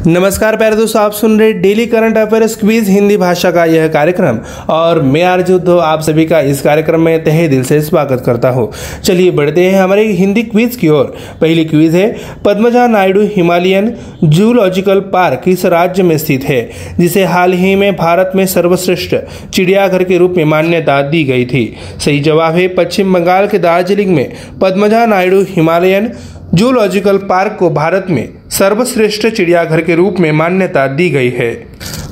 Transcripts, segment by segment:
नमस्कार प्यारे दोस्तों, आप सुन रहे daily current affairs quiz Hindi भाषा का यह कार्यक्रम और मैं आरजे उद्धव आप सभी का इस कार्यक्रम में तहे दिल से स्वागत करता हूं। चलिए बढ़ते हैं हमारे हिंदी क्विज की ओर। पहली क्विज है, Padmaja Naidu Himalayan zoological park किस राज्य में स्थित है जिसे हाल ही में भारत में सर्वश्रेष्ठ चिड़ियाघर के रूप में मान्यता दी गई थी? सही जवाब है पश्चिम बंगाल के दार्जिलिंग में Padmaja Naidu Himalayan zoological park को भारत में सर्वश्रेष्ठ चिड़ियाघर के रूप में मान्यता दी गई है।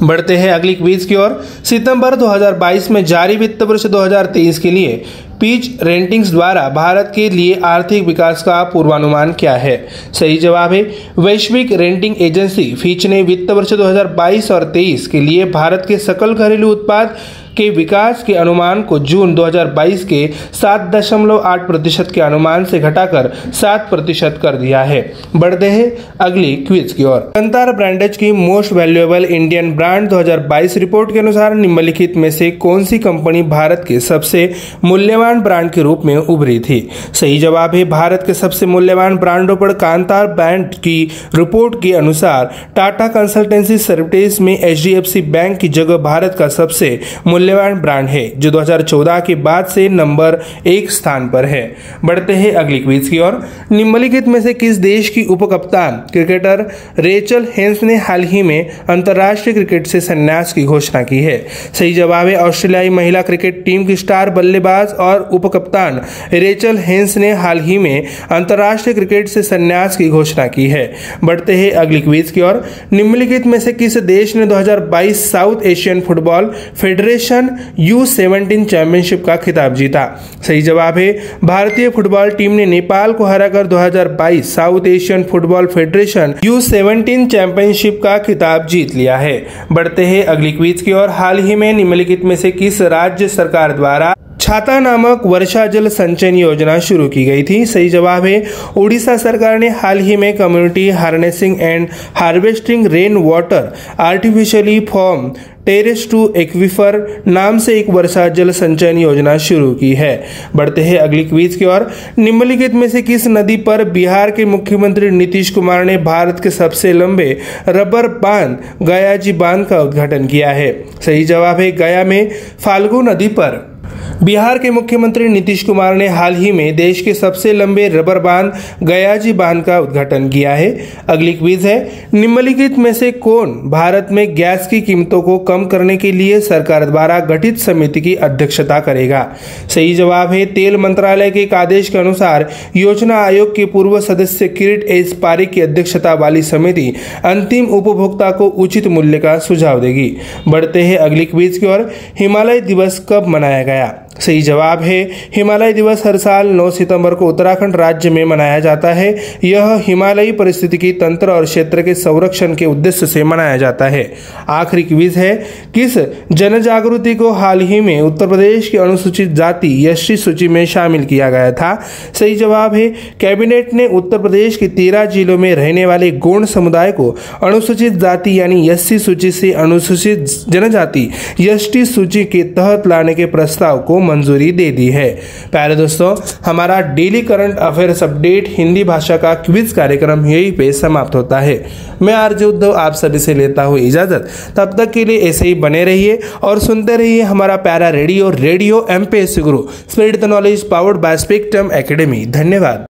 बढ़ते हैं अगली क्विज की ओर। सितंबर 2022 में जारी वित्त वर्ष 2023 के लिए पिच रेटिंग्स द्वारा भारत के लिए आर्थिक विकास का पूर्वानुमान क्या है? सही जवाब है वैश्विक रेटिंग एजेंसी फिच ने वित्त वर्ष 2022 और 23 के लिए भारत के सकल घरेलू उत्पाद के विकास के अनुमान को जून 2022 के 7.8% के अनुमान से घटाकर 7% कर दिया है। बढ़ते हैं अगली क्विज की ओर। कंतार ब्रांडेज की most valuable Indian brand 2022 report के अनुसार निम्नलिखित में से कौन सी कंपनी भारत के सबसे मूल्यवान ब्रांड के रूप में उभरी थी? सही जवाब है भारत के सबसे मूल्यवान ब्रांडों पर कांतार ब्रांड की रिपोर्ट के अनुसार टाटा कंसल्टेंसी सर्विसेज में HDFC बैंक की जगह भारत का सबसे मूल्यवान ब्रांड है, जो 2014 के बाद से नंबर 1 स्थान पर है। बढ़ते हैं अगली क्विज की ओर। निम्नलिखित में से किस देश की उप कप्तान क्रिकेटर रेचल हेंस ने हाल ही में अंतर्राष्ट्रीय क्रिकेट से संन्यास की घोषणा की है? सही जवाब है ऑस्ट्रेलियाई महिला क्रिकेट टीम की स्टार बल्लेबाज और उप कप्तान रेचल हेंस ने हाल ही में अंतर्राष्ट्रीय क्रिकेट से संन्यास की घोषणा की है। बढ़ते हैं अगली क्विज की ओर। निम्नलिखित में से किस देश ने 2022 south Asian football federation U17 championship का खिताब जीता? सही जवाब है भारतीय फुटबॉल टीम ने नेपाल को हराकर 2022 south Asian football federation U17 championship का खिताब जीत लिया है। बढ़ते हैं अगली क्विज की ओर। हाल ही में निम्नलिखित में से किस राज्य सरकार द्वारा छाता नामक वर्षा जल संचयन योजना शुरू की गई थी? सही जवाब है उड़ीसा सरकार ने हाल ही में community harnessing and harvesting rain water artificially form terrace to aquifer नाम से एक वर्षा जल संचयन योजना शुरू की है। बढ़ते हैं अगली क्विज की ओर। निम्नलिखित में से किस नदी पर बिहार के मुख्यमंत्री नीतीश कुमार ने भारत के सबसे लंबे रबर बांध गयाजी बांध का उद्घाटन किया है? सही जवाब है गया में फाल्गु नदी पर बिहार के मुख्यमंत्री नीतीश कुमार ने हाल ही में देश के सबसे लंबे रबर बांध गयाजी बांध का उद्घाटन किया है। अगली क्विज है, निम्नलिखित में से कौन भारत में गैस की कीमतों को कम करने के लिए सरकार द्वारा गठित समिति की अध्यक्षता करेगा? सही जवाब है तेल मंत्रालय के एक आदेश के अनुसार योजना आयोग के पूर्व सदस्य किरीट एस पारिक की अध्यक्षता वाली समिति अंतिम उपभोक्ता को उचित मूल्य का सुझाव देगी। बढ़ते हैं अगली क्विज की ओर। हिमालय दिवस कब मनाया गया? सही जवाब है हिमालय दिवस हर साल 9 सितंबर को उत्तराखंड राज्य में मनाया जाता है। यह हिमालयी पारिस्थितिकी तंत्र और क्षेत्र के संरक्षण के उद्देश्य से मनाया जाता है। आखिरी क्विज है, किस जनजागृति को हाल ही में उत्तर प्रदेश की अनुसूचित जाति एसटी सूची में शामिल किया गया था? सही जवाब है कैबिनेट ने उत्तर प्रदेश के 13 जिलों में रहने वाले गोंड समुदाय को अनुसूचित जाति यानी एससी सूची से अनुसूचित जनजाति एसटी सूची के तहत लाने के प्रस्ताव को मंजूरी दे दी है। प्यारे दोस्तों, हमारा daily current affairs update Hindi भाषा का क्विज कार्यक्रम यहीं पे समाप्त होता है। मैं आरजे उद्धव आप सभी से लेता हूँ इजाजत। तब तक के लिए ऐसे ही बने रहिए और सुनते रहिए हमारा प्यारा radio MPSC Guru, spread the knowledge, powered by spectrum academy. धन्यवाद।